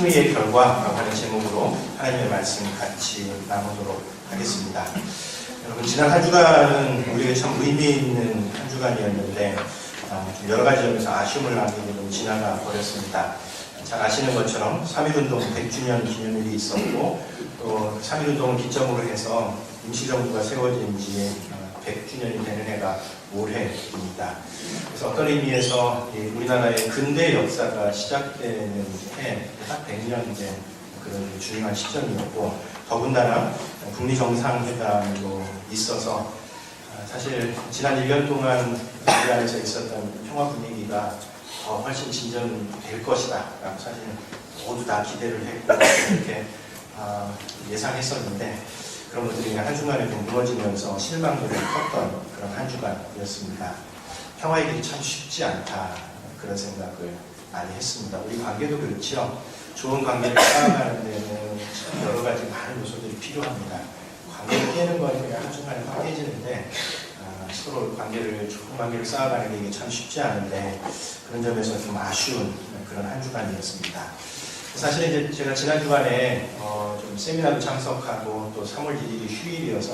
승리의 결과라고 하는 제목으로 하나님의 말씀 같이 나누도록 하겠습니다. 여러분, 지난 한 주간은 우리에게 참 의미 있는 한 주간이었는데 좀 여러 가지 점에서 아쉬움을 남기고 지나가 버렸습니다. 잘 아시는 것처럼 3.1운동 100주년 기념일이 있었고, 또 3.1운동을 기점으로 해서 임시정부가 세워진 지 100주년이 되는 해가 올해입니다. 그래서 어떤 의미에서 우리나라의 근대 역사가 시작되는 해, 딱 100년 된 그런 중요한 시점이었고, 더군다나 북미 정상회담도 있어서 사실 지난 1년 동안 우리 안에서 있었던 평화 분위기가 더 훨씬 진전될 것이다 라고 사실 모두 다 기대를 했고 이렇게 예상했었는데, 그런 것들이 한 주간에 좀 무너지면서 실망들이 컸던 그런 한 주간이었습니다. 평화의 길이 참 쉽지 않다, 그런 생각을 많이 했습니다. 우리 관계도 그렇죠. 좋은 관계를 쌓아가는 데는 여러 가지 많은 요소들이 필요합니다. 관계를 깨는 건 그냥 한 주간에 확 깨지는데, 서로 좋은 관계를 쌓아가는 게 이게 참 쉽지 않은데, 그런 점에서 좀 아쉬운 그런 한 주간이었습니다. 사실 이제 제가 지난 주간에 좀 세미나도 참석하고 또 3월 1일이 휴일이어서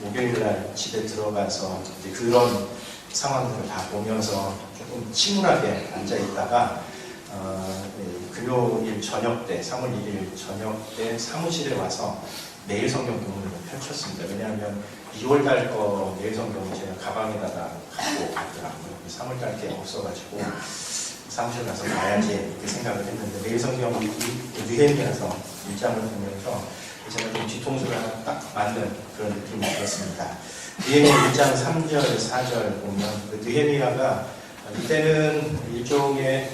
목요일날 집에 들어가서 이제 그런 상황들을 다 보면서 조금 침울하게 앉아 있다가 금요일 저녁 때, 3월 1일 저녁 때 사무실에 와서 매일 성경 본문을 펼쳤습니다. 왜냐하면 2월달 거 매일 성경을 제가 가방에다가 갖고 갔더라고요. 3월달 게 없어가지고 사무실 가서 봐야지 이렇게 생각을 했는데, 매일 성경 느헤미야서 1장을 보면서 제가 좀 뒤통수를 하나 딱 맞는 그런 느낌이 들었습니다. 느헤미야 1장 3절, 4절 보면 그 느헤미야가 이때는 일종의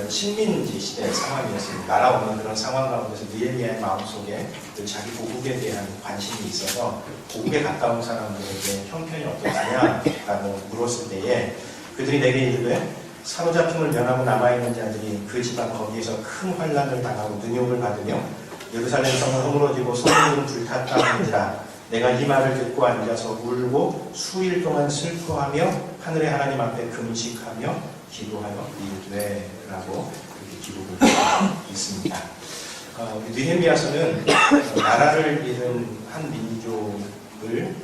식민지 시대의 상황이었습니다. 날아오는 그런 상황 가운데서 느헤미야의 마음속에 자기 고국에 대한 관심이 있어서 고국에 갔다 온 사람들에게 형편이 어떠하냐라고 물었을 때에 그들이 내게 이르되 사로잡힘을 면하고 남아있는 자들이 그 지방 거기에서 큰 환난을 당하고 능욕을 받으며 예루살렘 성은 허물어지고 성문은 불탔다는지라. 내가 이 말을 듣고 앉아서 울고 수일 동안 슬퍼하며 하늘의 하나님 앞에 금식하며 기도하여 이르되 라고 이렇게 기록을 하고 있습니다. 느헤미야서는 나라를 잃은 한 민족을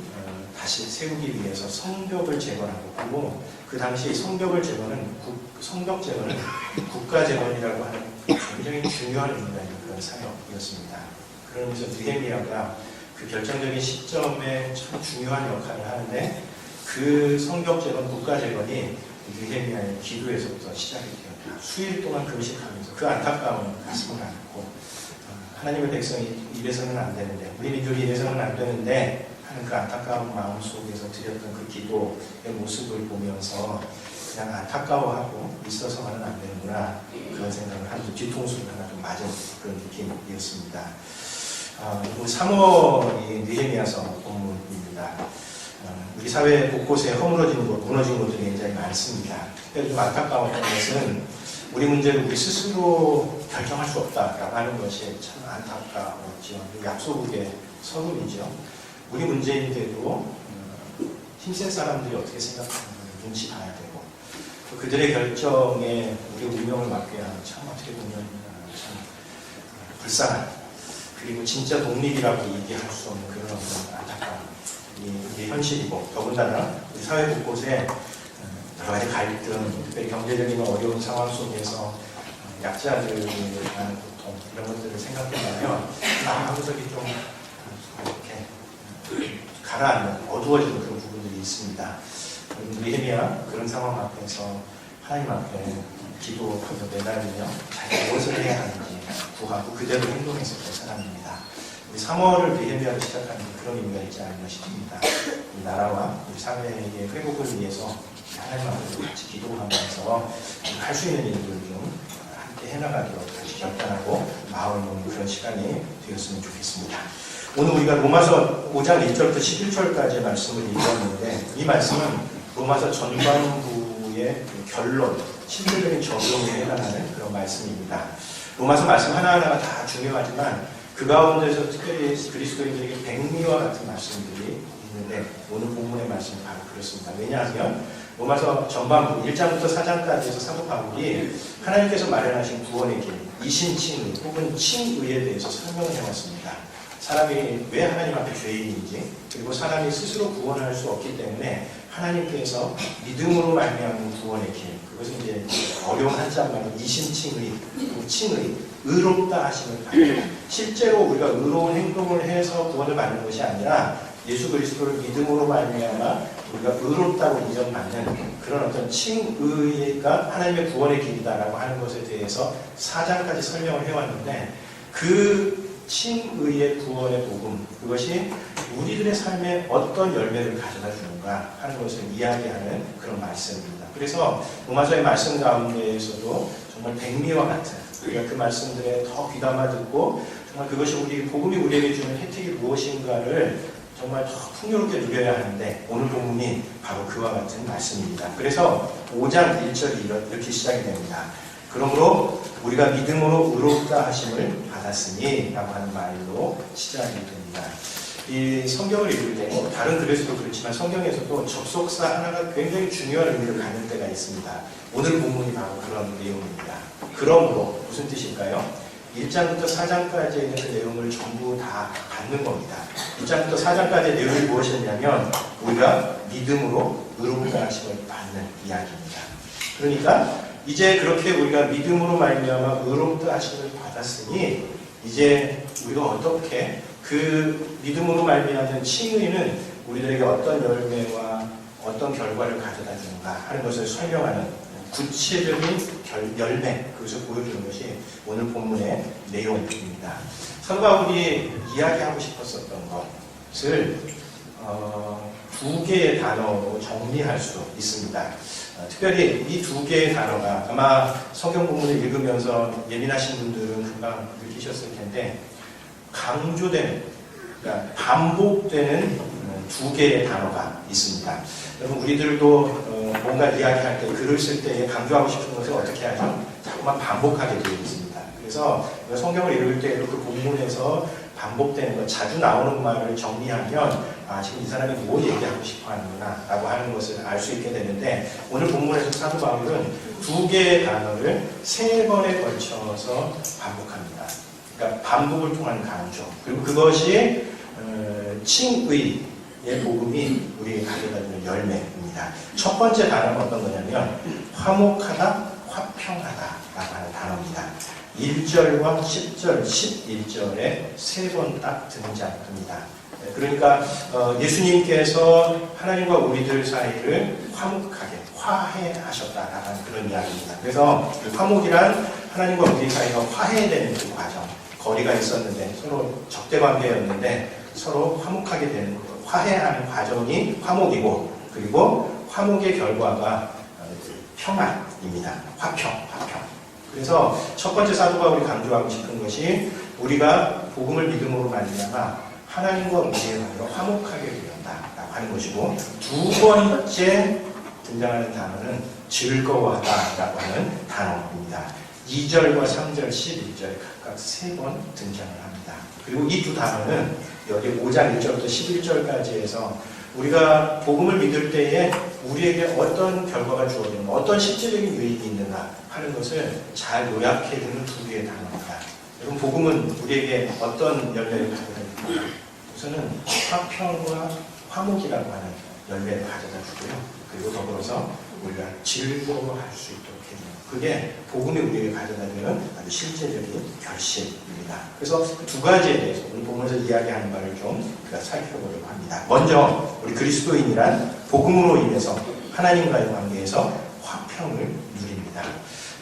다시 세우기 위해서 성벽을 재건하고, 그 당시 성벽 재건은 국가 재건이라고 하는 굉장히 중요한 의미가 있는 그런 사역이었습니다. 그러면서 느헤미야가 그 결정적인 시점에 참 중요한 역할을 하는데, 그 성벽 재건, 국가 재건이 느헤미야의 기도에서부터 시작이 되었다. 수일 동안 금식하면서 그 안타까운 가슴을 안고, 하나님의 백성이 이래서는 안 되는데, 우리 민족이 이래서는 안 되는데 하는 그 안타까운 마음 속에서 드렸던 그 기도의 모습을 보면서 그냥 안타까워하고 있어서는 안 되는구나, 그런 생각을 하면서 뒤통수를 하나 좀 맞은 그런 느낌이었습니다. 3월이 느헤미야서 본문입니다. 우리 사회 곳곳에 허물어진 곳, 무너진 곳들이 굉장히 많습니다. 특별히 좀 안타까운 것은 우리 문제를 우리 스스로 결정할 수 없다라고 하는 것이 참 안타까웠죠. 약소국의 서름이죠. 우리 문제인데도 힘센 사람들이 어떻게 생각하는지 눈치 봐야 되고, 또 그들의 결정에 우리 운명을 맡겨야 하는, 참 어떻게 보면 참 불쌍한, 그리고 진짜 독립이라고 얘기할 수 없는 그런 어떤 안타까운 이 현실이고, 더군다나 우리 사회 곳곳에 여러 가지 갈등, 특별히 경제적인 어려운 상황 속에서 약자들에 대한 고통, 이런 것들을 생각해보면 마음속이 좀 이렇게 가라앉는, 어두워지는 그런 부분들이 있습니다. 느헤미야 그런 상황 앞에서 하나님 앞에 기도하며 매달리며 자기가 무엇을 해야 하는지 구하고 그대로 행동했었던 사람입니다. 우리 3월을 느헤미야로 시작하는 그런 의미가 있지 않나 싶습니다. 우리 나라와 우리 사회의 회복을 위해서 하나님 앞에 같이 기도하면서 할 수 있는 일들을 좀 함께 해나가기로 같이 결단하고 마음을 먹는 그런 시간이 되었으면 좋겠습니다. 오늘 우리가 로마서 5장 1절부터 11절까지의 말씀을 읽었는데, 이 말씀은 로마서 전반부의 결론, 실질적인 적용에 해당하는 그런 말씀입니다. 로마서 말씀 하나하나가 다 중요하지만 그 가운데서 특별히 그리스도인들에게 백미와 같은 말씀들이 있는데 오늘 본문의 말씀은 바로 그렇습니다. 왜냐하면 로마서 전반부 1장부터 4장까지에서 사도 바울이 하나님께서 마련하신 구원의 길, 이신칭의 혹은 칭의에 대해서 설명을 해왔습니다. 사람이 왜 하나님 앞에 죄인인지, 그리고 사람이 스스로 구원할 수 없기 때문에 하나님께서 믿음으로 말미암은 구원의 길, 그것은 이제 어려운 한자말로 이신칭의, 칭의, 의롭다 하심을 받는, 실제로 우리가 의로운 행동을 해서 구원을 받는 것이 아니라 예수 그리스도를 믿음으로 말미암아 우리가 의롭다고 인정받는 그런 어떤 칭의가 하나님의 구원의 길이다라고 하는 것에 대해서 4장까지 설명을 해왔는데, 그 칭의의 구원의 복음, 그것이 우리들의 삶에 어떤 열매를 가져다 주는가 하는 것을 이야기하는 그런 말씀입니다. 그래서 로마서의 말씀 가운데에서도 정말 백미와 같은, 우리가 그 말씀들에 더 귀담아 듣고 정말 그것이 복음이 우리에게 주는 혜택이 무엇인가를 정말 더 풍요롭게 누려야 하는데, 오늘 본문이 바로 그와 같은 말씀입니다. 그래서 5장 1절이 이렇게 시작이 됩니다. 그러므로 우리가 믿음으로 의롭다 하심을 받았으니 라고 하는 말로 시작이 됩니다. 이 성경을 읽을 때 다른 글에서도 그렇지만 성경에서도 접속사 하나가 굉장히 중요한 의미를 갖는 때가 있습니다. 오늘 본문이 바로 그런 내용입니다. 그러므로 무슨 뜻일까요? 1장부터 4장까지의 있는 그 내용을 전부 다 받는 겁니다. 1장부터 4장까지의 내용이 무엇이었냐면 우리가 믿음으로 의롭다 하심을 받는 이야기입니다. 그러니까 이제 그렇게 우리가 믿음으로 말미암아 의롭다 하심을 받았으니 이제 우리가 어떻게 그 믿음으로 말미암는 칭의는 우리들에게 어떤 열매와 어떤 결과를 가져다 주는가 하는 것을 설명하는 구체적인 열매, 그것을 보여주는 것이 오늘 본문의 내용입니다. 사도 바울이 이야기하고 싶었었던 것을 두 개의 단어로 정리할 수 있습니다. 특별히 이 두 개의 단어가 아마 성경 본문을 읽으면서 예민하신 분들은 금방 느끼셨을 텐데, 강조되는, 그러니까 반복되는 두 개의 단어가 있습니다. 여러분, 우리들도 뭔가 이야기할 때, 글을 쓸 때 강조하고 싶은 것을 어떻게 하죠? 자꾸만 반복하게 되어 있습니다. 그래서 성경을 읽을 때에도 그 본문에서 반복되는 것, 자주 나오는 말을 정리하면 지금 이 사람이 뭘 얘기하고 싶어 하는구나 라고 하는 것을 알 수 있게 되는데, 오늘 본문에서 사도 바울은 두 개의 단어를 3번에 걸쳐서 반복합니다. 그러니까 반복을 통한 강조, 그리고 그것이 칭의의 복음이 우리에게 가져다주는 열매입니다. 첫 번째 단어는 어떤 거냐면 화목하다, 화평하다 라고 하는 단어입니다. 1절과 10절, 11절에 3번 딱 등장합니다. 그러니까 예수님께서 하나님과 우리들 사이를 화목하게, 화해하셨다라는 그런 이야기입니다. 그래서 화목이란 하나님과 우리 사이가 화해되는 그 과정, 거리가 있었는데 서로 적대관계였는데 서로 화목하게 되는, 화해하는 과정이 화목이고, 그리고 화목의 결과가 평안입니다. 화평. 그래서 첫 번째 사도 바울이 강조하고 싶은 것이 우리가 복음을 믿음으로 말미암아 하나님과 우리의 관계가 화목하게 되었다라고 하는 것이고, 두 번째 등장하는 단어는 즐거워하다라고 하는 단어입니다. 2절과 3절, 11절 각각 3번 등장을 합니다. 그리고 이 두 단어는 여기 5장 1절부터 11절까지 해서 우리가 복음을 믿을 때에 우리에게 어떤 결과가 주어지는가, 어떤 실질적인 유익이 있는가 하는 것을 잘 요약해주는 두 개의 단어입니다. 여러분, 복음은 우리에게 어떤 열매를 가져다 줍니까? 우선은 화평과 화목이라고 하는 열매를 가져다 주고요. 그리고 더불어서 우리가 즐거워할 수 있도록 해줍니다. 그게 복음이 우리에게 가져다주는 아주 실제적인 결실입니다. 그래서 그 두 가지에 대해서 오늘 보면서 이야기하는 바를 좀 우리가 살펴보려고 합니다. 먼저 우리 그리스도인이란 복음으로 인해서 하나님과의 관계에서 화평을 누립니다.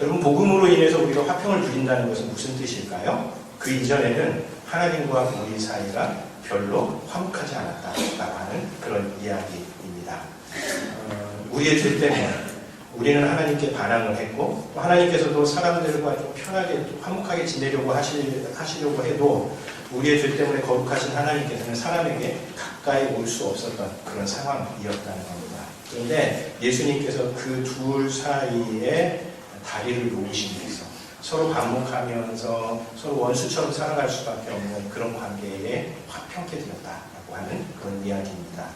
여러분, 복음으로 인해서 우리가 화평을 누린다는 것은 무슨 뜻일까요? 그 이전에는 하나님과 우리 사이가 별로 화목하지 않았다라고 하는 그런 이야기입니다. 우리의 죄 때문에 우리는 하나님께 반항을 했고, 하나님께서도 사람들과 좀 편하게 화목하게 지내려고 하시려고 해도 우리의 죄 때문에 거룩하신 하나님께서는 사람에게 가까이 올 수 없었던 그런 상황이었다는 겁니다. 그런데 예수님께서 그 둘 사이에 다리를 놓으시면서 서로 반목하면서 서로 원수처럼 살아갈 수밖에 없는 그런 관계에 화평케 되었다라고 하는 그런 이야기입니다.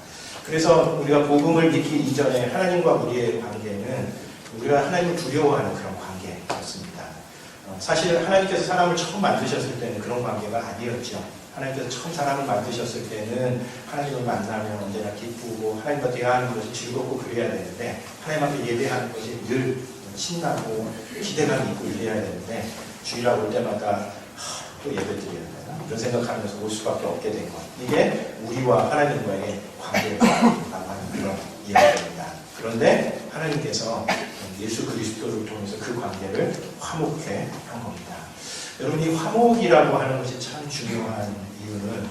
그래서 우리가 복음을 믿기 이전에 하나님과 우리의 관계는 우리가 하나님을 두려워하는 그런 관계였습니다. 사실 하나님께서 사람을 처음 만드셨을 때는 그런 관계가 아니었죠. 하나님께서 처음 사람을 만드셨을 때는 하나님을 만나면 언제나 기쁘고 하나님과 대화하는 것이 즐겁고 그래야 되는데 하나님 앞에 예배하는 것이 늘 신나고 기대감이 있고 이래야 되는데 주일날 올 때마다 또 예배 드려야 되나? 이런 생각하면서 올 수밖에 없게 된 것. 이게 우리와 하나님과의 관계라고 하는 그런 이야기입니다. 그런데 하나님께서 예수 그리스도를 통해서 그 관계를 화목케 한 겁니다. 여러분, 이 화목이라고 하는 것이 참 중요한 이유는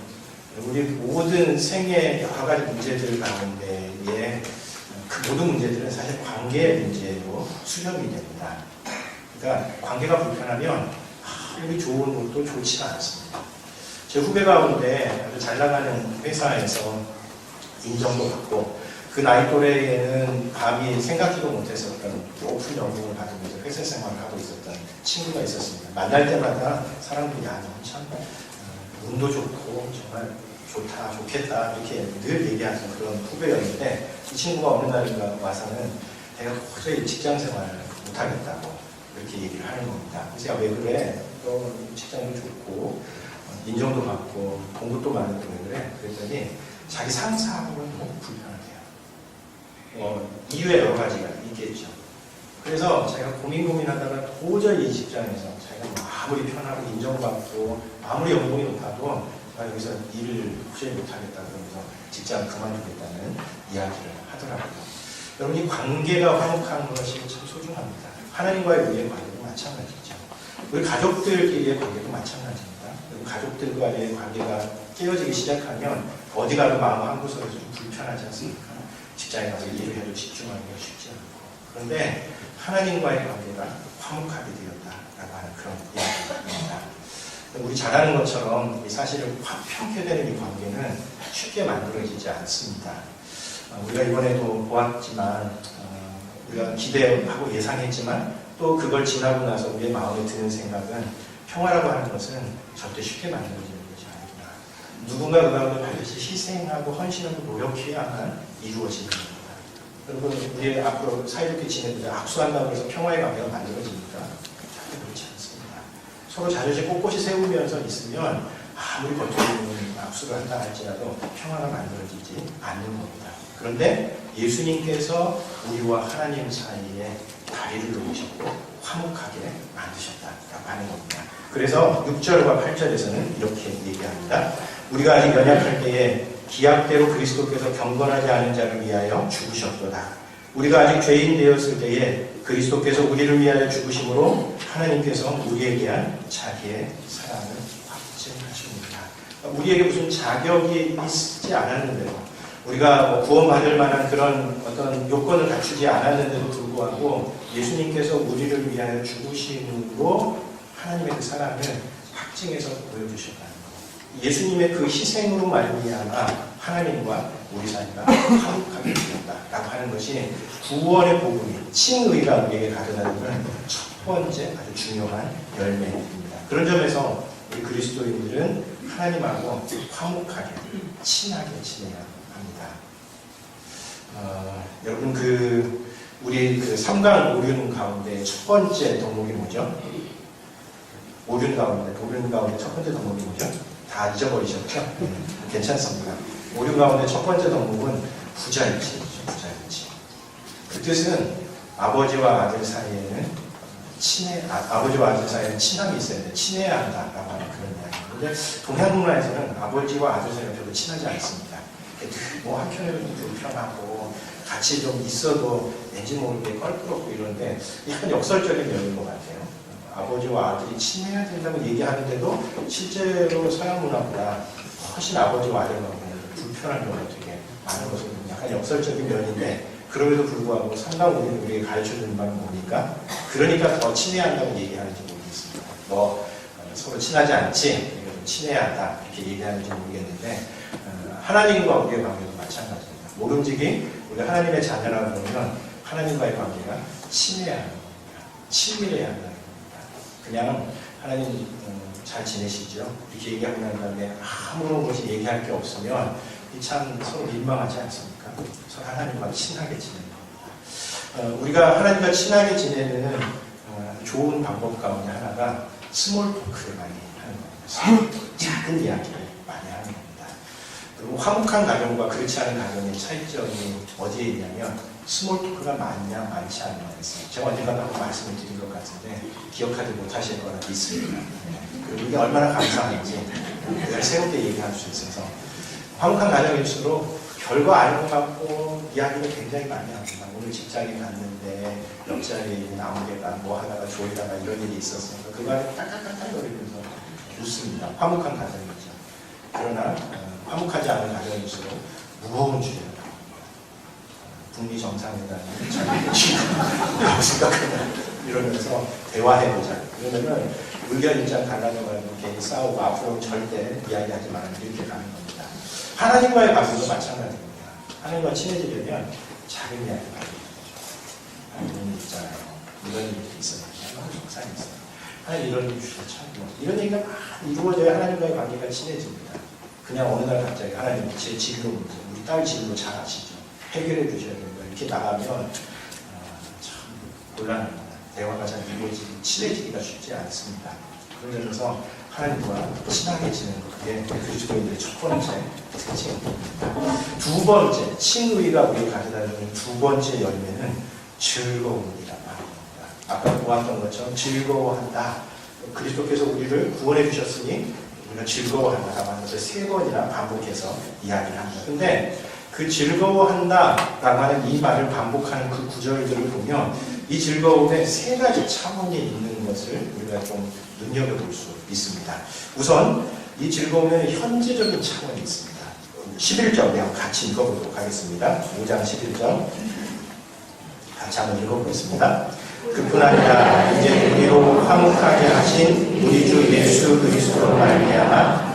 우리 모든 생의 여러 가지 문제들 가운데에 그 모든 문제들은 사실 관계의 문제로 수렴이 됩니다. 그러니까 관계가 불편하면 우리 좋은 것도 좋지가 않습니다. 제 후배 가운데 아주 잘 나가는 회사에서 인정도 받고 그 나이 또래에는 감히 생각지도 못했었던 높은 연봉을 받으면서 회사 생활을 하고 있었던 친구가 있었습니다. 만날 때마다 사람들이 야, 너 참 운도 좋고 정말 좋다, 좋겠다 이렇게 늘 얘기하는 그런 후배였는데 이 친구가 어느 날인가 와서는 내가 도저히 직장 생활을 못하겠다고 이렇게 얘기를 하는 겁니다. 그래서 야, 왜 그래? 너 직장도 좋고 인정도 받고 공부도 많은데 왜 그래? 그랬더니 자기 상사하고는 너무 불편하대요. 이유에 여러 가지가 있겠죠. 그래서 자기가 고민하다가 도저히 이 직장에서 자기가 아무리 편하고 인정받고 아무리 연봉이 높아도 여기서 일을 도저히 못하겠다 그러면서 직장 그만두겠다는 이야기를 하더라고요. 여러분, 이 관계가 화목한 것이 참 소중합니다. 하나님과의 우리의 관계도 마찬가지죠. 우리 가족들끼리의 관계도 마찬가지입니다. 가족들과의 관계가 깨어지기 시작하면 어디 가도 마음 한 구석에서 좀 불편하지 않습니까? 직장에 가서 일을 해도 집중하기가 쉽지 않고. 그런데 하나님과의 관계가 화목하게 되었다라고 하는 그런 이야기입니다. 우리 잘 아는 것처럼 사실은 화평케 되는 이 관계는 쉽게 만들어지지 않습니다. 우리가 이번에도 보았지만 우리가 기대하고 예상했지만 또 그걸 지나고 나서 우리의 마음에 드는 생각은 평화라고 하는 것은 절대 쉽게 만들어지는 것이 아닙니다. 누군가 그 가운데 반드시 희생하고 헌신하고 노력해야만 이루어지는 겁니다. 여러분, 우리 앞으로 사이좋게 지내는데 악수한다고 해서 평화의 관계가 만들어집니까? 절대 그렇지 않습니다. 서로 자존심 꼿꼿이 세우면서 있으면 아무리 겉으로는 악수를 한다 할지라도 평화가 만들어지지 않는 겁니다. 그런데 예수님께서 우리와 하나님 사이에 다리를 놓으셨고 화목하게 만드셨다라고 하는 겁니다. 그래서 6절과 8절에서는 이렇게 얘기합니다. 우리가 아직 연약할 때에 기약대로 그리스도께서 경건하지 않은 자를 위하여 죽으셨도다. 우리가 아직 죄인 되었을 때에 그리스도께서 우리를 위하여 죽으심으로 하나님께서 우리에게 한 자기의 사랑을 확증하십니다. 우리에게 무슨 자격이 있지 않았는데도 우리가 구원받을 만한 그런 어떤 요건을 갖추지 않았는데도 불구하고 예수님께서 우리를 위하여 죽으심으로 하나님의 그 사랑을 확증해서 보여주셨다는 것. 예수님의 그 희생으로 말미암아 하나님과 우리 사이가 화목하게 되었다라고 하는 것이 구원의 복음이 칭의가 우리에게 가져다주는 첫 번째 아주 중요한 열매입니다. 그런 점에서 우리 그리스도인들은 하나님하고 화목하게 친하게 지내야 합니다. 여러분, 우리 3강 오륜 가운데 첫 번째 덕목이 뭐죠? 오륜 가운데 첫 번째 덕목이 뭐죠? 다 잊어버리셨죠? 괜찮습니다. 오륜 가운데 첫 번째 덕목은 부자일치죠. 부자일치. 그 뜻은 아버지와 아들 사이에는 아버지와 아들 사이에는 친함이 있어야 돼. 친해야 한다라고 하는 그런 이야기. 근데 동양 문화에서는 아버지와 아들 사이가 별로 친하지 않습니다. 뭐 한편으로는 좀 불편하고 같이 좀 있어도 왠지 모르게 껄끄럽고 이런데 약간 역설적인 면인 것 같아요. 아버지와 아들이 친해야 된다고 얘기하는데도 실제로 서양 문화보다 훨씬 아버지와 아들 관계는 불편한 경우가 되게 많은 것은 약간 역설적인 면인데 그럼에도 불구하고 상당히 우리에게 가르쳐주는 바는 뭡니까? 그러니까 더 친해야 한다고 얘기하는지 모르겠습니다. 너 서로 친하지 않지? 그러니까 좀 친해야 한다 이렇게 얘기하는지 모르겠는데 하나님과 우리의 관계도 마찬가지입니다. 모름지기 우리 하나님의 자녀라고 그러면 하나님과의 관계가 친해야 하는 겁니다. 친밀해야 한다는 겁니다. 그냥 하나님 잘 지내시죠? 이렇게 얘기하고 난 다음에 아무런 것이 얘기할 게 없으면 참 서로 민망하지 않습니까? 서로 하나님과 친하게 지내는 겁니다. 우리가 하나님과 친하게 지내는 좋은 방법 가운데 하나가 스몰 토크를 많이 하는 겁니다. 작은 이야기를 많이 하는 겁니다. 그리고 화목한 가정과 그렇지 않은 가정의 차이점이 어디에 있냐면 스몰 토크가 많냐 많지 않냐가 있어요. 제가 언젠가 한번 말씀을 드린 것 같은데 기억하지 못하실 거라 믿습니다. 그리고 이게 얼마나 감사한지 그걸 새롭게 얘기할 수 있어서 화목한 가정일수록 별거 아닌 것 같고 이야기를 굉장히 많이 합니다. 오늘 직장에 갔는데 옆자리에 있는 아무개가 뭐 하다가 졸다가 이런 일이 있었어요. 그 안에 딱딱딱딱 거리면서 웃습니다. 화목한 가정이죠. 그러나 화목하지 않은 가정일수록 무거운 주제를 다룹니다. 북미 정상회담이 자기의 친구라고 생각하냐 이러면서 대화해보자. 그러면은 의견 입장 달라져가지고 괜히 싸우고 앞으로 절대 이야기하지 말아요. 이렇게 가는 겁니다. 하나님과의 관계도 마찬가지입니다. 하나님과 친해지려면 작은 이야기 말이에요. 이런 일 있잖아요. 이런 일이 있었는데 속상이 있어요. 하나님 이런 일 주셔서 참 이런 얘기가 많이 이루어져야 하나님과의 관계가 친해집니다. 그냥 어느 날 갑자기 하나님 제 진로 문제, 우리 딸 진로 잘 아시죠? 해결해 주셔야 됩니다. 이렇게 나가면 참 곤란합니다. 대화가 잘 이루어지고 친해지기가 쉽지 않습니다. 그러면서 하나님과 친하게 지내는 것, 그게 그리스도인들의 첫 번째 특징입니다. 두 번째, 친의가 우리를 가져다주는 두 번째 열매는 즐거움이라는 말입니다. 아까 보았던 것처럼 즐거워한다. 그리스도께서 우리를 구원해 주셨으니 우리가 즐거워한다라고 하면서 세 번이나 반복해서 이야기를 합니다. 근데 그 즐거워한다라고 하는 이 말을 반복하는 그 구절들을 보면 이 즐거움에 세 가지 차원이 있는 것을 우리가 좀 눈여겨볼 수 있습니다. 우선 이 즐거움에는 현재적인 차원이 있습니다. 11절 한번 같이 읽어보도록 하겠습니다. 5장 11절 같이 한번 읽어보겠습니다. 그뿐 아니라 이제 우리로 화목하게 하신 우리 주 예수 그리스도로 말미암아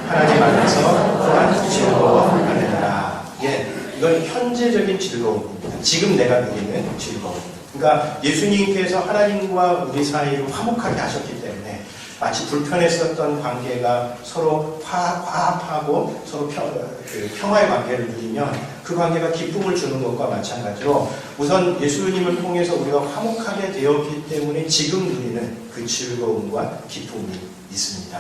하나님 안에서 또한 즐거워하느니라. 예, 이건 현재적인 즐거움입니다. 지금 내가 누리는 즐거움. 그러니까 예수님께서 하나님과 우리 사이를 화목하게 하셨기 때문에 마치 불편했었던 관계가 서로 화합하고 서로 평화의 관계를 누리면 그 관계가 기쁨을 주는 것과 마찬가지로 우선 예수님을 통해서 우리가 화목하게 되었기 때문에 지금 누리는 그 즐거움과 기쁨이 있습니다.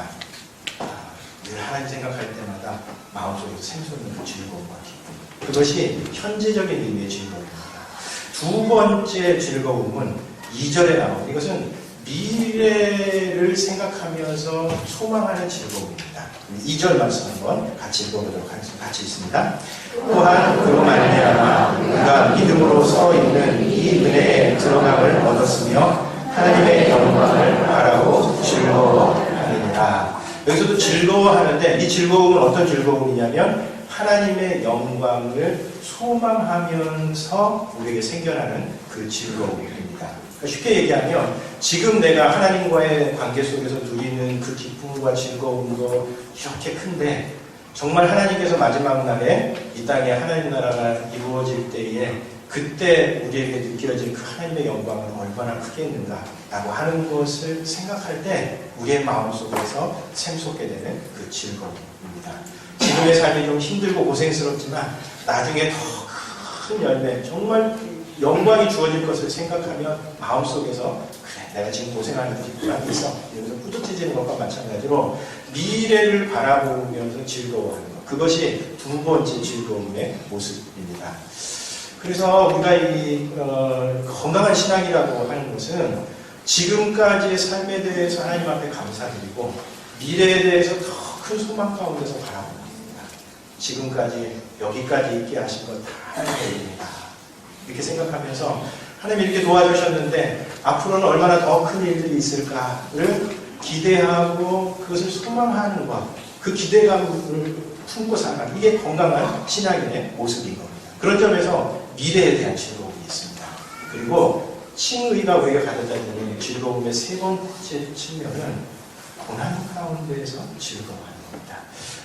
늘 하나님 생각할 때마다 마음속에서 샘솟는 그 즐거움과 기쁨. 그것이 현재적인 의미의 즐거움입니다. 두 번째 즐거움은 2절에 나옵니다. 이것은 미래를 생각하면서 소망하는 즐거움입니다. 2절 말씀 한번 같이 읽어보도록 하겠습니다. 같이 있습니다. 또한 그로 말미암아 우리가 믿음으로 서 있는 이 은혜에 들어감을 얻었으며 하나님의 영광을 바라고 즐거워하느니라. 여기서도 즐거워하는데 이 즐거움은 어떤 즐거움이냐면 하나님의 영광을 소망하면서 우리에게 생겨나는 그 즐거움입니다. 그러니까 쉽게 얘기하면 지금 내가 하나님과의 관계 속에서 누리는 그 기쁨과 즐거움도 이렇게 큰데 정말 하나님께서 마지막 날에 이 땅에 하나님 나라가 이루어질 때에 그때 우리에게 느껴질 그 하나님의 영광은 얼마나 크겠는가라고 하는 것을 생각할 때 우리의 마음속에서 샘솟게 되는 그 즐거움입니다. 지금의 삶이 좀 힘들고 고생스럽지만 나중에 더 큰 열매, 정말 영광이 주어질 것을 생각하면 마음속에서 그래 내가 지금 고생하는 데 보람이 있어 이러면서 뿌듯해지는 것과 마찬가지로 미래를 바라보면서 즐거워하는 것, 그것이 두 번째 즐거움의 모습입니다. 그래서 우리가 이 건강한 신앙이라고 하는 것은 지금까지의 삶에 대해서 하나님 앞에 감사드리고 미래에 대해서 더 큰 소망 가운데서 바라보는 겁니다. 지금까지 여기까지 있게 하신 건 다 하나님의 일입니다. 이렇게 생각하면서 하나님 이렇게 도와주셨는데 앞으로는 얼마나 더 큰 일들이 있을까를 기대하고 그것을 소망하는 것, 그 기대감을 품고 살아가는 이게 건강한 신앙인의 모습인 겁니다. 그런 점에서 미래에 대한 즐거움이 있습니다. 그리고 칭의가 우리가 가져다 주는 즐거움의 세 번째 측면은 고난 가운데에서 즐거워하는 겁니다.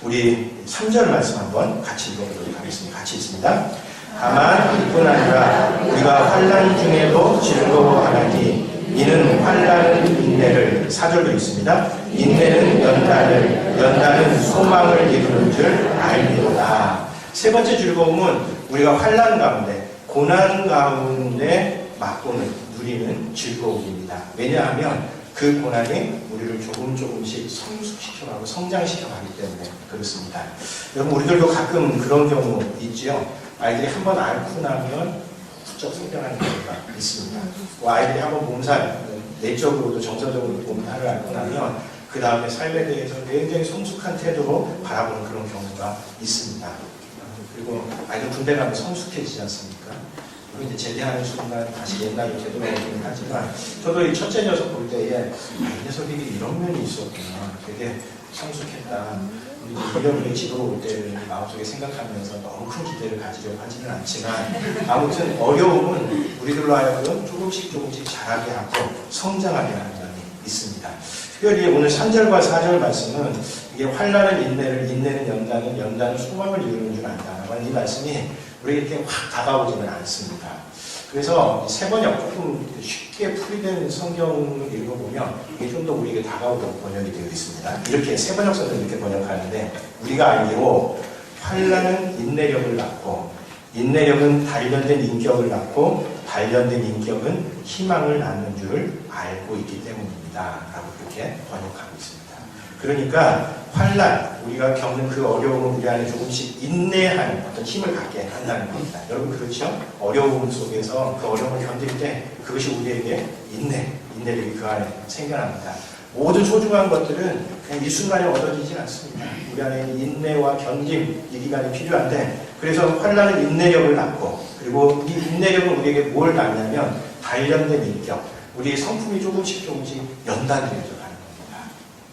우리 3절 말씀 한번 같이 읽어보도록 하겠습니다. 같이 있습니다. 다만 이뿐 아니라 우리가 환난 중에도 즐거워하나니 이는 환난은 인내를, 4절도 있습니다. 인내는 연단을, 연단은 소망을 이루는 줄 알미로다. 세 번째 즐거움은 우리가 환난 가운데, 고난 가운데 맛보는, 누리는 즐거움입니다. 왜냐하면 그 고난이 우리를 조금씩 성숙시켜가고 성장시켜가기 때문에 그렇습니다. 여러분, 우리들도 가끔 그런 경우 있죠. 아이들이 한번 앓고 나면 훌쩍 성장하는 경우가 있습니다. 아이들이 한번 몸살, 내적으로도 정서적으로도 몸살을 앓고 나면 그 다음에 삶에 대해서 굉장히 성숙한 태도로 바라보는 그런 경우가 있습니다. 그리고 아이들 군대 가면 성숙해지지 않습니까? 그리고 이제 제대하는 순간 다시 옛날로 되돌아오기는 하지만 저도 이 첫째 녀석 볼 때에 이 녀석이 이런 면이 있었구나. 되게 성숙했다. 이런 집으로 올 때를 마음속에 생각하면서 너무 큰 기대를 가지려고 하지는 않지만 아무튼 어려움은 우리들로 하여금 조금씩 자라게 하고 성장하게 하는 면이 있습니다. 특별히 오늘 3절과 4절 말씀은 이게 환난은 인내를, 인내는 연단은, 연단은 소망을 이루는 줄 안다. 이 말씀이 우리에게 확 다가오지는 않습니다. 그래서 세 번역 조금 쉽게 풀이된 성경을 읽어보면 이게 좀 더 우리에게 다가오도록 번역이 되어 있습니다. 이렇게 세 번역서는 이렇게 번역하는데, 우리가 알기로 환난은 인내력을 낳고, 인내력은 단련된 인격을 낳고, 단련된 인격은 희망을 낳는 줄 알고 있기 때문입니다. 라고 그렇게 번역하고 있습니다. 그러니까 환난, 우리가 겪는 그 어려움을 우리 안에 조금씩 인내하는 어떤 힘을 갖게 한다는 겁니다. 여러분 그렇죠? 어려움 속에서 그 어려움을 견딜 때 그것이 우리에게 인내력이 그 안에 생겨납니다. 모든 소중한 것들은 그냥 이 순간에 얻어지지 않습니다. 우리 안에 인내와 견딤, 이 기간이 필요한데, 그래서 환난은 인내력을 낳고, 그리고 이 인내력은 우리에게 뭘 낳냐면 단련된 인격, 우리의 성품이 조금씩 연단되어져 가는 겁니다.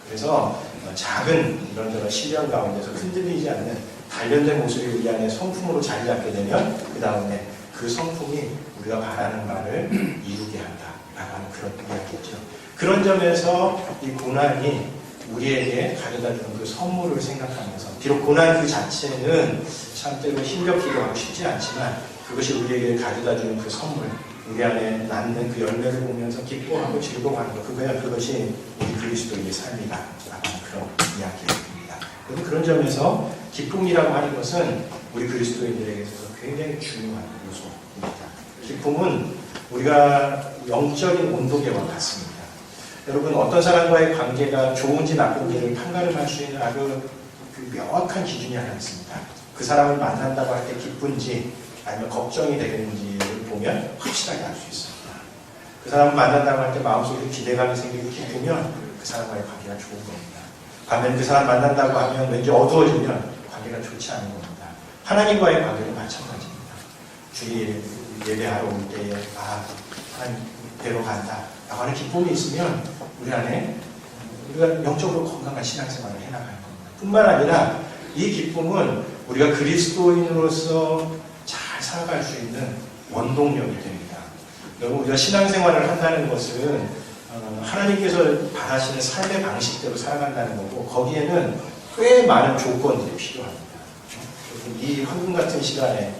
그래서 작은 이런저런 시련 가운데서 흔들리지 않는 단련된 모습이 우리 안에 성품으로 자리 잡게 되면 그 다음에 그 성품이 우리가 바라는 바를 이루게 한다라고 하는 그런 이야기죠. 그런 점에서 이 고난이 우리에게 가져다주는 그 선물을 생각하면서, 비록 고난 그 자체는 참 때로 힘겹기도 하고 쉽지 않지만 그것이 우리에게 가져다주는 그 선물, 우리 안에 낳는 그 열매를 보면서 기뻐하고 즐거워하는 것, 그것이 우리 그리스도인의 삶이다 라는 그런 이야기입니다. 그래서 그런 점에서 기쁨이라고 하는 것은 우리 그리스도인들에게서 굉장히 중요한 요소입니다. 기쁨은 우리가 영적인 온도계와 같습니다. 여러분, 어떤 사람과의 관계가 좋은지 나쁜지를 판가름할 수 있는 아주 그 명확한 기준이 하나 있습니다. 그 사람을 만난다고 할 때 기쁜지 아니면 걱정이 되는지를 보면 확실하게 알 수 있습니다. 그 사람을 만난다고 할 때 마음속에 기대감이 생기고 기쁘면 그 사람과의 관계가 좋은 겁니다. 반면 그 사람 만난다고 하면 왠지 어두워지면 관계가 좋지 않은 겁니다. 하나님과의 관계도 마찬가지입니다. 주일 예배하러 올 때에 하나님 뵈러 간다 라고 하는 기쁨이 있으면 우리 안에 우리가 영적으로 건강한 신앙생활을 해나가는 겁니다. 뿐만 아니라 이 기쁨은 우리가 그리스도인으로서 잘 살아갈 수 있는 원동력이 됩니다. 여러분, 우리가 신앙생활을 한다는 것은 하나님께서 바라시는 삶의 방식대로 살아간다는 거고, 거기에는 꽤 많은 조건들이 필요합니다. 이 황금 같은 시간에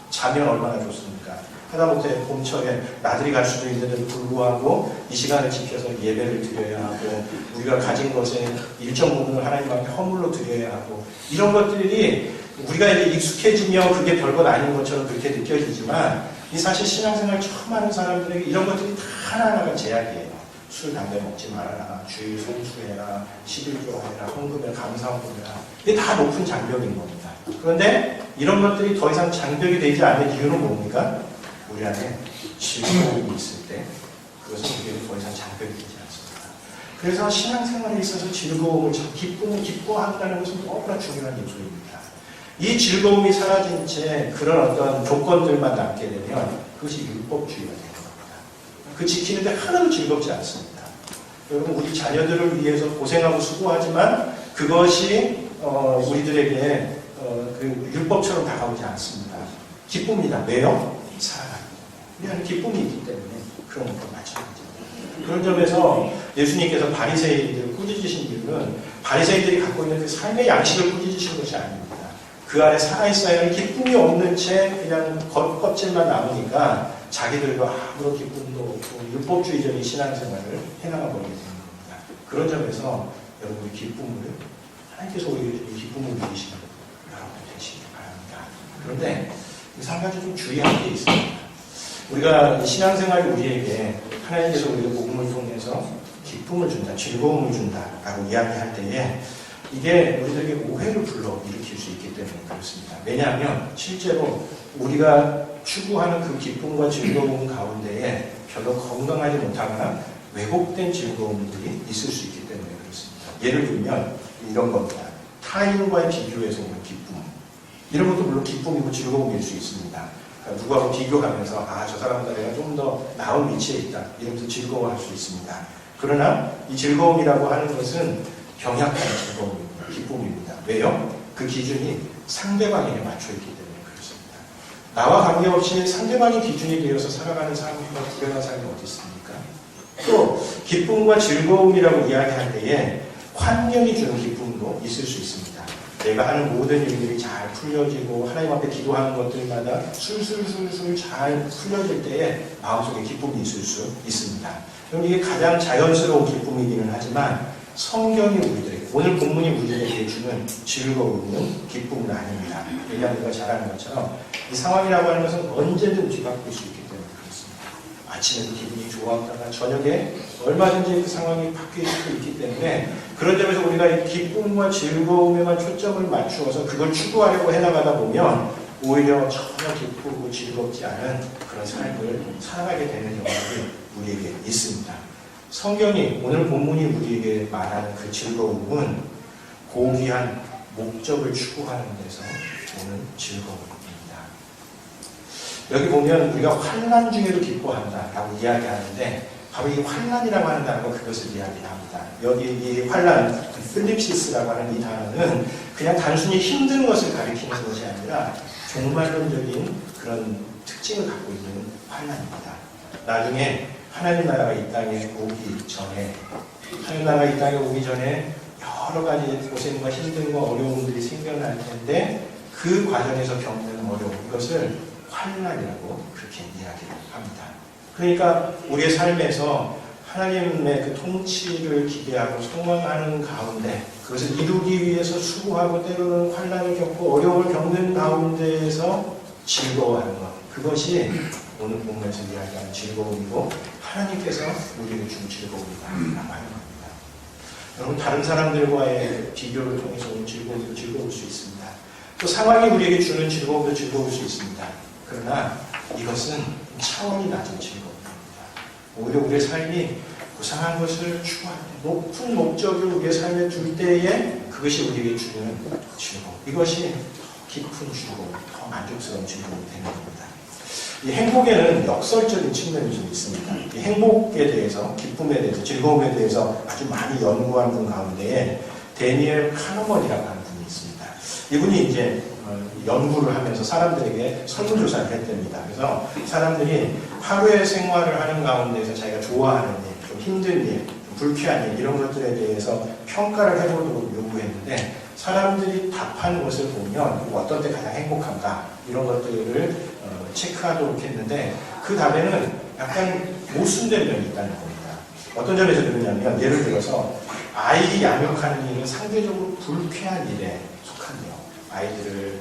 자면 얼마나 좋습니까? 하다못해 봄철에 나들이 갈 수도 있는데도 불구하고 이 시간을 지켜서 예배를 드려야 하고, 우리가 가진 것의 일정 부분을 하나님 앞에 허물로 드려야 하고, 이런 것들이 우리가 이제 익숙해지면 그게 별것 아닌 것처럼 그렇게 느껴지지만, 이 사실 신앙생활 처음 하는 사람들에게 이런 것들이 다 하나하나가 제약이에요. 술, 담배 먹지 말아라, 주일 성수해라, 11조 해라, 헌금에 감사헌금해라. 이게 다 높은 장벽인 겁니다. 그런데 이런 것들이 더 이상 장벽이 되지 않는 이유는 뭡니까? 우리 안에 즐거움이 있을 때 그것은 우리에게 더 이상 장벽이 되지 않습니다. 그래서 신앙생활에 있어서 즐거움을, 기쁨을 기뻐한다는 것은 너무나 중요한 요소입니다. 이 즐거움이 사라진 채 그런 어떤 조건들만 남게 되면 그것이 율법주의가 되는 겁니다. 그 지키는데 하나도 즐겁지 않습니다. 여러분, 우리 자녀들을 위해서 고생하고 수고하지만 그것이 우리들에게 그 율법처럼 다가오지 않습니다. 기쁩니다. 왜요? 사랑합니다. 우리 안에 기쁨이 있기 때문에 그런 것과 마찬가지입니다. 그런 점에서 예수님께서 바리새인들을 꾸짖으신 이유는 바리새인들이 갖고 있는 그 삶의 양식을 꾸짖으신 것이 아닙니다. 그 안에 살아있어야 하는 기쁨이 없는 채 그냥 겉껍질만 남으니까 자기들도 아무런 기쁨도 없고 율법주의적인 신앙생활을 해나가 버리게 되는 겁니다. 그런 점에서 여러분이 기쁨을 하나님께서 우리에게 주는 기쁨을 누리시는 여러분 되시기 바랍니다. 그런데 한 가지 좀 주의할 게 있습니다. 우리가 신앙생활이 우리에게 하나님께서 우리가 복음을 통해서 기쁨을 준다, 즐거움을 준다라고 이야기할 때에 이게 우리들에게 오해를 불러일으킬 수 있기 때문에 그렇습니다. 왜냐하면 실제로 우리가 추구하는 그 기쁨과 즐거움 가운데에 별로 건강하지 못하거나 왜곡된 즐거움들이 있을 수 있기 때문에 그렇습니다. 예를 들면 이런 겁니다. 타인과의 비교에서 오는 기쁨. 이런 것도 물론 기쁨이고 즐거움일 수 있습니다. 그러니까 누구하고 비교하면서 저 사람보다 내가 좀 더 나은 위치에 있다. 이러면서 즐거워할 수 있습니다. 그러나 이 즐거움이라고 하는 것은 병약한 즐거움입니다. 기쁨입니다. 왜요? 그 기준이 상대방에게 맞춰있기 때문에 그렇습니다. 나와 관계없이 상대방의 기준이 되어서 살아가는 사람과 불행한 사람이 어디 있습니까? 또 기쁨과 즐거움이라고 이야기할 때에 환경이 주는 기쁨도 있을 수 있습니다. 내가 하는 모든 일들이 잘 풀려지고 하나님 앞에 기도하는 것들마다 술술술술 잘 풀려질 때에 마음속에 기쁨이 있을 수 있습니다. 그럼 이게 가장 자연스러운 기쁨이기는 하지만 성경이 우리들에게, 오늘 본문이 우리에게 주는 즐거움은 기쁨은 아닙니다. 왜냐하면 우리가 잘 아는 것처럼 이 상황이라고 하는 것은 언제든 뒤바뀔 수 있기 때문에 그렇습니다. 아침에도 기분이 좋았다가 저녁에 얼마든지 그 상황이 바뀔 수도 있기 때문에 그런 점에서 우리가 이 기쁨과 즐거움에만 초점을 맞추어서 그걸 추구하려고 해나가다 보면 오히려 전혀 기쁘고 즐겁지 않은 그런 삶을 살아가게 되는 경우가 우리에게 있습니다. 성경이, 오늘 본문이 우리에게 말하는 그 즐거움은 고귀한 목적을 추구하는 데서 오는 즐거움입니다. 여기 보면 우리가 환난 중에도 기뻐한다라고 이야기하는데 바로 이 환난이라고 하는 단어가 그것을 이야기합니다. 여기 이 환난, 필립시스라고 하는 이 단어는 그냥 단순히 힘든 것을 가리키는 것이 아니라 종말론적인 그런 특징을 갖고 있는 환난입니다. 나중에 하나님 나라가 이 땅에 오기 전에, 하나님 나라가 이 땅에 오기 전에 여러 가지 고생과 힘듦과 어려움들이 생겨날 텐데 그 과정에서 겪는 어려움, 이것을 환난이라고 그렇게 이야기를 합니다. 그러니까 우리의 삶에서 하나님의 그 통치를 기대하고 소망하는 가운데 그것을 이루기 위해서 수고하고 때로는 환난을 겪고 어려움을 겪는 가운데에서 즐거워하는 것, 그것이 오늘 본문에서 이야기하는 즐거움이고 하나님께서 우리에게 준 즐거움이라고 하는 겁니다. 여러분, 다른 사람들과의 비교를 통해서 오는 즐거움도 즐거울 수 있습니다. 또 상황이 우리에게 주는 즐거움도 즐거울 수 있습니다. 그러나 이것은 차원이 낮은 즐거움입니다. 오히려 우리의 삶이 고상한 것을 추구할 때, 높은 목적을 우리의 삶에 둘 때에 그것이 우리에게 주는 즐거움, 이것이 깊은 즐거움, 더 만족스러운 즐거움이 되는 겁니다. 이 행복에는 역설적인 측면이 좀 있습니다. 이 행복에 대해서, 기쁨에 대해서, 즐거움에 대해서 아주 많이 연구한 분 가운데에 데니엘 카너먼이라고 하는 분이 있습니다. 이분이 이제 연구를 하면서 사람들에게 설문조사를 했답니다. 그래서 사람들이 하루의 생활을 하는 가운데서 자기가 좋아하는 일, 좀 힘든 일, 좀 불쾌한 일, 이런 것들에 대해서 평가를 해보도록 요구했는데 사람들이 답하는 것을 보면 어떤 때 가장 행복한가 이런 것들을 체크하도록 했는데 그 답에는 약간 모순된 면이 있다는 겁니다. 어떤 점에서 그러냐면 예를 들어서 아이 양육하는 일은 상대적으로 불쾌한 일에 속한대요. 아이들을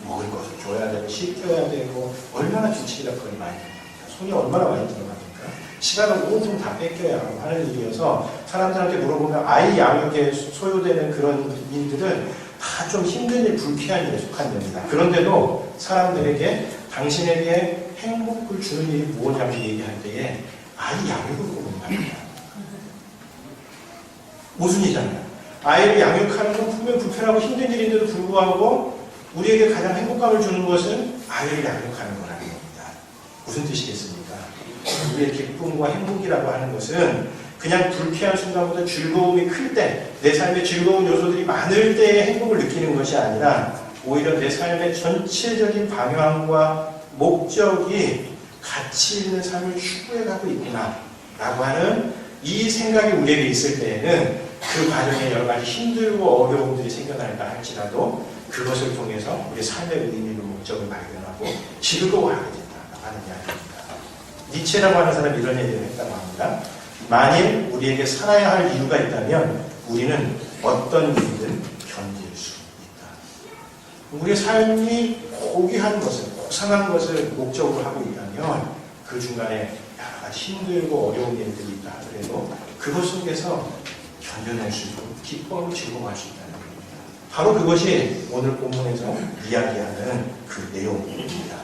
먹을 것을 줘야 되고 씻겨야 되고 얼마나 뒤치기락거리 많이 들어갑니까? 손이 얼마나 많이 들어갑니까? 시간을 온통 다 뺏겨야 하는 일이어서 사람들한테 물어보면 아이 양육에 소요되는 그런 일들은 다 좀 힘든 일, 불쾌한 일에 속한 겁니다. 그런데도 사람들에게 당신에게 행복을 주는 일이 무엇이냐고 얘기할 때에 아이 양육을 꼽는답니다. 모순이잖아요. 아이를 양육하는 건 분명 불편하고 힘든 일인데도 불구하고 우리에게 가장 행복감을 주는 것은 아이를 양육하는 거라는 겁니다. 무슨 뜻이겠습니까? 우리의 기쁨과 행복이라고 하는 것은 그냥 불쾌한 순간보다 즐거움이 클 때, 내 삶에 즐거운 요소들이 많을 때의 행복을 느끼는 것이 아니라 오히려 내 삶의 전체적인 방향과 목적이 가치 있는 삶을 추구해가고 있구나 라고 하는 이 생각이 우리에게 있을 때에는 그 과정에 여러 가지 힘들고 어려움들이 생겨날까 할지라도 그것을 통해서 우리 삶의 의미를 목적을 발견하고 즐거워하게 된다고 하는 이야기입니다. 니체라고 하는 사람이 이런 얘기를 했다고 합니다. 만일 우리에게 살아야 할 이유가 있다면 우리는 어떤 일이든 견딜 수 있다. 우리의 삶이 고귀한 것을, 고상한 것을 목적으로 하고 있다면 그 중간에 여러 가지 힘들고 어려운 일들이 있다 하더라도 그것 속에서 견뎌낼 수 있고 기뻐하고 즐거워할 수 있다는 겁니다. 바로 그것이 오늘 본문에서 이야기하는 그 내용입니다.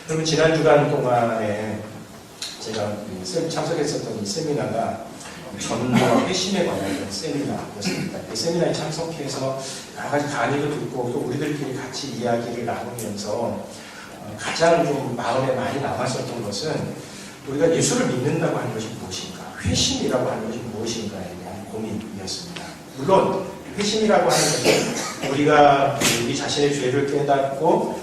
그러면 지난 주간 동안에 제가 참석했었던 이 세미나가 전도와 회심에 관한 세미나였습니다. 이 세미나에 참석해서 여러 가지 강의도 듣고 또 우리들끼리 같이 이야기를 나누면서 가장 좀 마음에 많이 남았었던 것은 우리가 예수를 믿는다고 하는 것이 무엇인가, 회심이라고 하는 것이 무엇인가에 대한 고민이었습니다. 물론 회심이라고 하는 것은 우리가 우리 자신의 죄를 깨닫고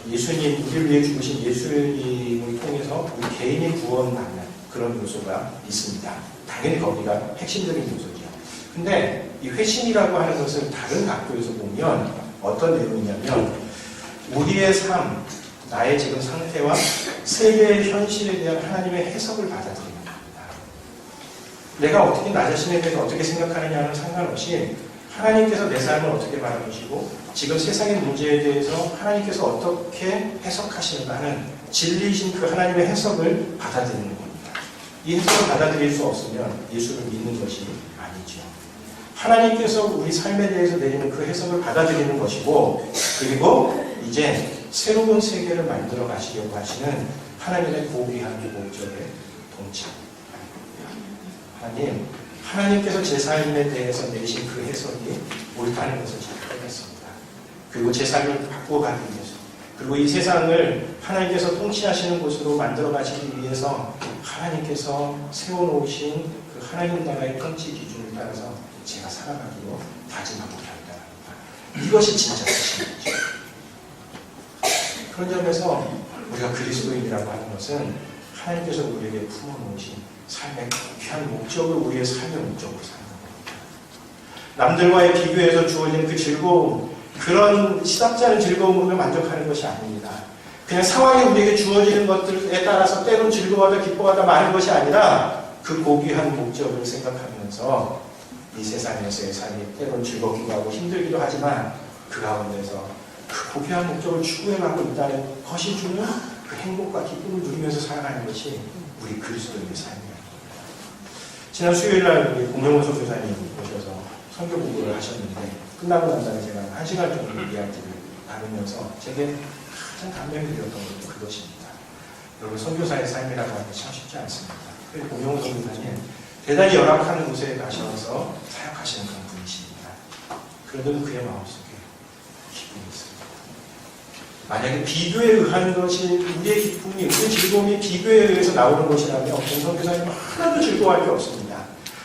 예수님, 우리를 위해 죽으신 예수님을 통해서 우리 개인이 구원받는 그런 요소가 있습니다. 당연히 거기가 핵심적인 요소죠. 근데 이 회심이라고 하는 것을 다른 각도에서 보면 어떤 내용이냐면 우리의 삶, 나의 지금 상태와 세계의 현실에 대한 하나님의 해석을 받아들이는 겁니다. 내가 어떻게 나 자신에 대해서 어떻게 생각하느냐는 상관없이 하나님께서 내 삶을 어떻게 바라보시고 지금 세상의 문제에 대해서 하나님께서 어떻게 해석하시는가 하는 진리이신 그 하나님의 해석을 받아들이는 겁니다. 이 해석을 받아들일 수 없으면 예수를 믿는 것이 아니죠. 하나님께서 우리 삶에 대해서 내리는 그 해석을 받아들이는 것이고 그리고 이제 새로운 세계를 만들어 가시려고 하시는 하나님의 고귀한 목적에 동참합니다. 하나님께서 제 삶에 대해서 내리신 그 해석이 옳다는 것을 잘 알겠습니다. 그리고 제 삶을 바꿔가기 위해서 그리고 이 세상을 하나님께서 통치하시는 곳으로 만들어 가시기 위해서 하나님께서 세워놓으신 그 하나님 나라의 통치 기준을 따라서 제가 살아가기로 다짐하고 결단합니다. 이것이 진짜 회심이죠. 그런 점에서 우리가 그리스도인이라고 하는 것은 하나님께서 우리에게 품어놓으신 삶의 귀한 목적을 우리의 삶의 목적으로 사는 겁니다. 남들과의 비교에서 주어지는 그 즐거움, 그런 시답지 않은 즐거움으로 만족하는 것이 아닙니다. 그냥 상황이 우리에게 주어지는 것들에 따라서 때론 즐거워하다 기뻐하다 마는 것이 아니라 그 고귀한 목적을 생각하면서 이 세상에서의 삶이 때론 즐겁기도 하고 힘들기도 하지만 그 가운데서 그 고귀한 목적을 추구해가고 있다는 것이 주는 그 행복과 기쁨을 누리면서 살아가는 것이 우리 그리스도인의 삶이에요. 지난 수요일날 우리 공명원 선교사님 오셔서 선교 공부를 하셨는데 끝나고 난 다음에 제가 1시간 정도 이야기를 나누면서 제게 가장 감명이 되었던 것도 그것입니다. 여러분 선교사의 삶이라고 하는 게 참 쉽지 않습니다. 그래서 공명원 선교사님 대단히 열악한 곳에 가셔서 사역하시는 그런 분이십니다. 그런데도 그의 마음속에 기쁨이 있습니다. 만약에 비교에 의한 것이 우리의 기쁨이, 우리의 즐거움이 비교에 의해서 나오는 것이라면 공선교사님은 하나도 즐거워할 게 없습니다.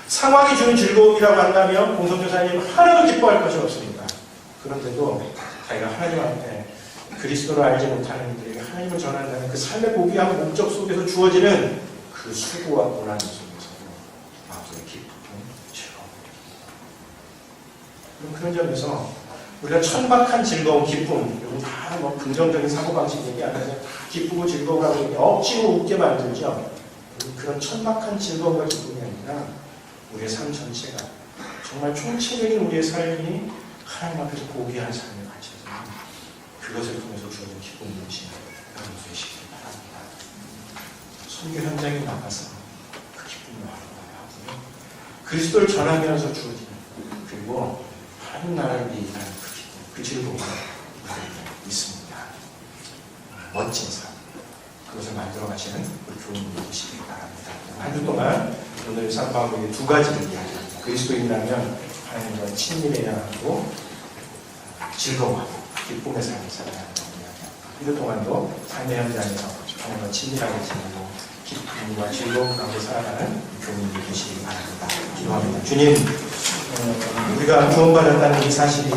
상황이 주는 즐거움이라고 한다면 공선교사님은 하나도 기뻐할 것이 없습니다. 그런데도 자기가 하나님 앞에 그리스도를 알지 못하는 이들에게 하나님을 전한다는 그 삶의 고귀한 목적 속에서 주어지는 그 수고와 고난 속에서도 마음속에 기쁨, 즐거움. 그런 점에서 우리가 천박한 즐거움, 기쁨, 이건 다 뭐 긍정적인 사고방식 얘기 안 해서 기쁘고 즐거우라고 얘기, 억지로 웃게 만들죠. 그런 천박한 즐거움과 기쁨이 아니라 우리의 삶 전체가 정말 총체적인 우리의 삶이 하나님 앞에서 고귀한 삶을 가져서 그것을 통해서 주어진 기쁨 무엇이 여러분 되시기 바랍니다. 선교 현장에 나가서 그 기쁨을 활용해야 하고요. 그리스도를 전하면서 주어지는 그리고 하나님 나라를 위한 그 기쁨, 그 즐거움이 있습니다. 멋진 삶, 그것을 만들어 가시는 그 교훈을 보시기 바랍니다. 한 주 동안 오늘 쌍방울의 두 가지를 이야기합니다. 그리스도인이라면 하나님과 친밀해야 하고 즐거워하고 기쁨의 삶을 살아야 한다고 이야기합니다. 한 주 동안도 삶의 현장에서 하나님과 친밀하게 지내고 기쁨과 즐거움 가운데 살아가는 교훈이 되시기 바랍니다. 기도합니다. 주님, 우리가 구원받았다는 이 사실이